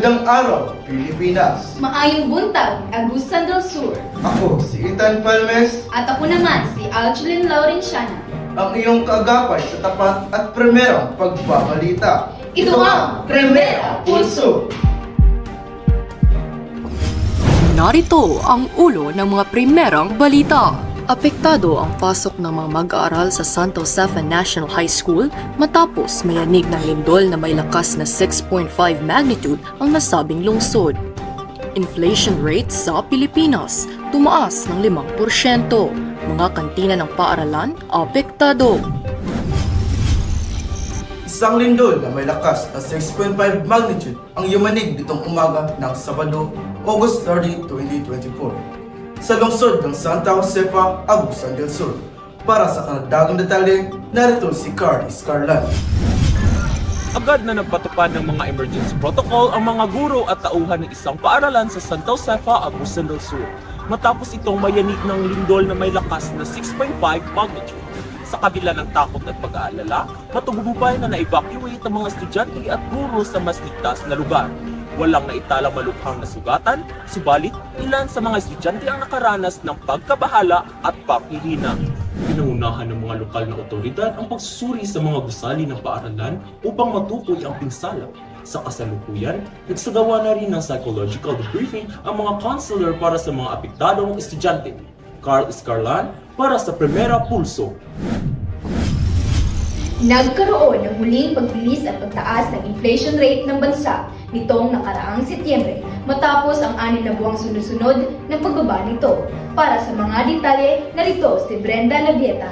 Magandang araw, Pilipinas! Maayong buntag, Agusan del Sur. Ako si Ethan Palmes, At ako naman si Algeline Laurenciana. ang iyong kaagapay sa tapat at primerang pagbabalita. Ito ang Primera Pulso. Narito ang ulo ng mga primerang balita. Apektado ang pasok ng mga mag-aaral sa Santa Josefa National High School matapos may yanig ng lindol na may lakas na 6.5 magnitude ang nasabing lungsod. Inflation rate sa Pilipinas tumaas ng 5%. Mga kantina ng paaralan apektado. Isang lindol na may lakas na 6.5 magnitude ang yumanig nitong umaga ng Sabado, August 30, 2024 sa lungsod ng Santa Josefa, Agusan del Sur. Para sa karagdagang detalye, narito si Carl Escarlan. Agad na nagpatupad ng mga emergency protocol ang mga guro at tauhan ng isang paaralan sa Santa Josefa, Agusan del Sur matapos itong mayanig ng lindol na may lakas na 6.5 magnitude. Sa kabila ng takot at pag-aalala, matagumpay na na-evacuate ang mga estudyante at guro sa mas ligtas na lugar. Walang naitalang malubhang na sugatan, subalit ilan sa mga estudyante ang nakaranas ng pagkabahala at panghihina. Pinangunahan ng mga lokal na otoridad ang pagsusuri sa mga gusali ng paaralan upang matukoy ang pinsala. Sa kasalukuyan, nagsagawa na rin ng psychological debriefing ang mga counselor para sa mga apektadong estudyante. Carl Escarlan para sa Primera Pulso. Nagkaroon ng muling pagbilis at pagtaas ng inflation rate ng bansa nitong nakaraang Setyembre matapos ang 6 na buwang sunod-sunod na pagbaba nito. Para sa mga detalye, narito si Brenda Labieta.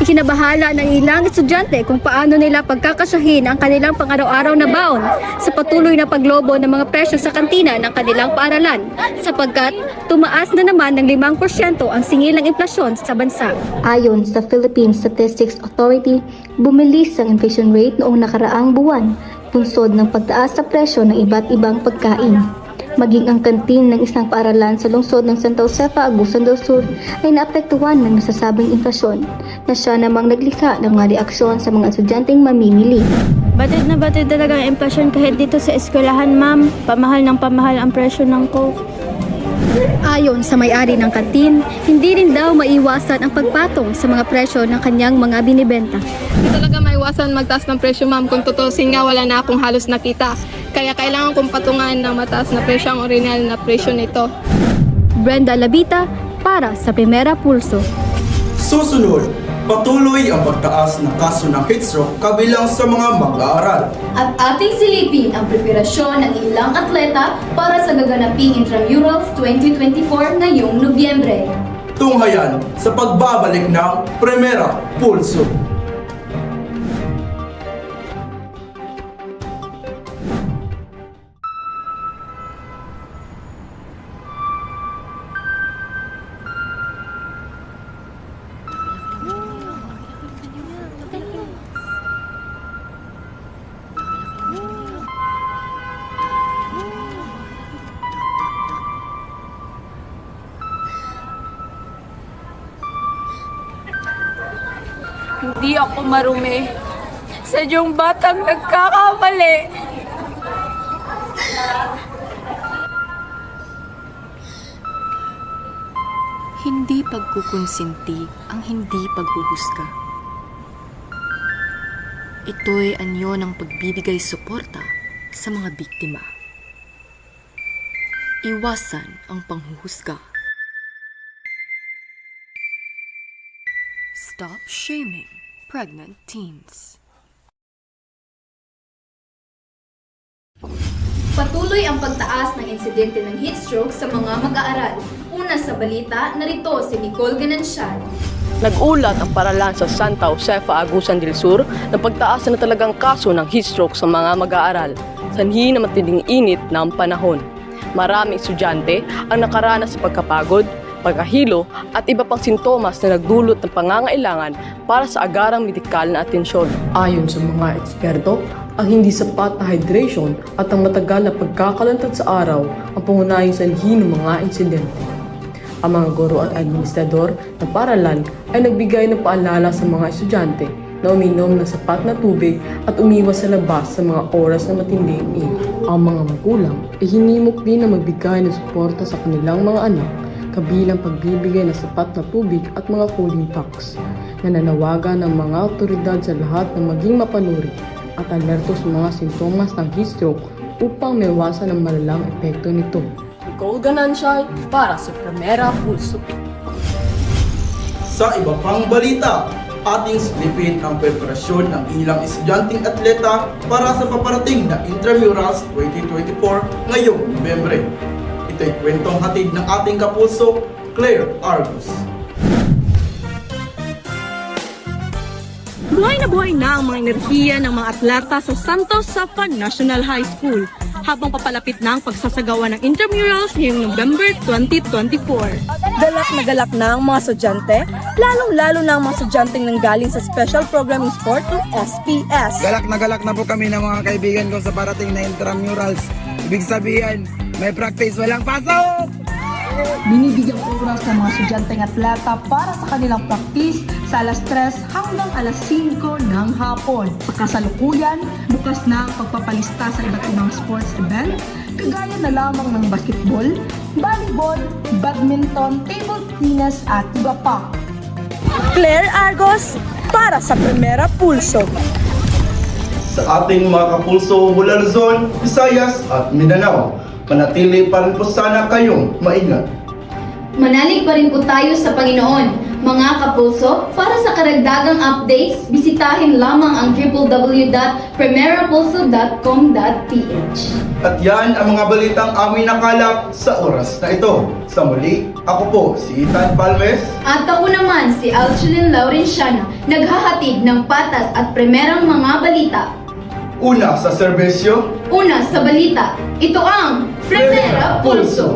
Ikinabahala ng ilang estudyante kung paano nila pagkakasyahin ang kanilang pang-araw-araw na baon sa patuloy na paglobo ng mga presyo sa kantina ng kanilang paaralan sapagkat tumaas na naman ng 5% ang singil ng inflasyon sa bansa. Ayon sa Philippine Statistics Authority, bumilis ang inflation rate noong nakaraang buwan, punsod ng pagtaas sa presyo ng iba't ibang pagkain. Maging ang kantin ng isang paaralan sa lungsod ng Santa Josefa, Agusan del Sur ay naapektuhan ng nasasabing inflasyon na siya namang naglikha ng mga reaksyon sa mga estudyanteng mamimili. Batid na batid talaga ang inflasyon kahit dito sa eskwelahan, ma'am. Pamahal ng pamahal ang presyo ng Coke. Ayon sa may-ari ng kantin, hindi rin daw maiwasan ang pagpatong sa mga presyo ng kanyang mga binibenta. Hindi talaga maiwasan magtaas ng presyo, ma'am. Kung tutusin nga, wala na akong halos nakita. Kaya kailangan kong patungan ng mataas na presyo ang original na presyo nito. Brenda Labita para sa Primera Pulso. Susunod, patuloy ang pagtaas ng kaso ng heatstroke kabilang sa mga mag-aaral. At ating silipin ang preparasyon ng ilang atleta para sa gaganaping Intramurals 2024 ngayong Nobyembre. Tunghayan sa pagbabalik ng Primera Pulso. Hindi ako marumi. Sadyang batang nagkakamali. Hindi pagkukonsinti ang hindi paghuhusga. Ito'y anyo ng pagbibigay suporta sa mga biktima. Iwasan ang panghuhusga. Stop shaming pregnant teens. Patuloy ang pagtaas ng insidente ng heatstroke sa mga mag-aaral. Una sa balita, narito si Nicole Ganancial. Nag-ulat ang paaralan sa Santa Josefa, Agusan del Sur na pagtaas na talagang kaso ng heatstroke sa mga mag-aaral, sanhi na matinding init ng panahon. Maraming estudyante ang nakaranas sa pagkapagod, pagkahilo at iba pang sintomas na nagdulot ng pangangailangan para sa agarang medikal na atensyon. Ayon sa mga eksperto, ang hindi sapat na hydration at ang matagal na pagkakalantad sa araw ang pangunahing sanhi ng mga insidente. Ang mga guro at administrador ng paaralan ay nagbigay ng paalala sa mga estudyante na uminom ng sapat na tubig at umiwas sa labas sa mga oras na matinding init. Ang mga magulang ay hinimok din na magbigay ng suporta sa kanilang mga anak, kabilang pagbibigay ng sapat na tubig at mga cooling packs. Nananawagan ng mga otoridad sa lahat na maging mapanuri at alerto sa mga sintomas ng heat stroke upang maiwasan ang malalang epekto nito. Nicole Ganancial para sa Primera Pulso. Sa iba pang balita, ating silipin ang preparasyon ng ilang estudyanteng atleta para sa paparating na Intramurals 2024 ngayong Nobyembre. Ito'y kwentong hatid ng ating kapulso, Claire Argos. Buhay na ang mga enerhiya ng mga atleta sa Santos Sapa National High School habang papalapit na ang pagsasagawa ng intramurals ngayong November 2024. Galak na ang mga estudyante, lalong-lalo na ang mga estudyanteng nanggaling sa Special Programming Sport o SPS. Galak na po kami ng mga kaibigan ko sa parating na intramurals. Ibig sabihin, may practice, walang pasok! Binibigyang oras ng mga estudyanteng atleta para sa kanilang practice sa alas 3 hanggang alas 5 ng hapon. Sa kasalukuyan, bukas na ang pagpapalista sa iba't ibang sports event, kagaya na lamang ng basketball, volleyball, badminton, table tennis at iba pa. Claire Argos para sa Primera Pulso. Sa ating mga kapulso mula Luzon, Visayas at Mindanao, manatili pa rin po sana kayong maingat. Manalig pa rin po tayo sa Panginoon. Mga kapulso, para sa karagdagang updates, bisitahin lamang ang www.primerapulso.com.ph. At yan ang mga balitang aming nakalap sa oras na ito. Sa muli, ako po si Ethan Palmes. At ako naman si Alchelin Laurenciana, naghahatid ng patas at primerang mga balita. Una sa serbisyo, Una sa balita, ito ang Primera Pulso.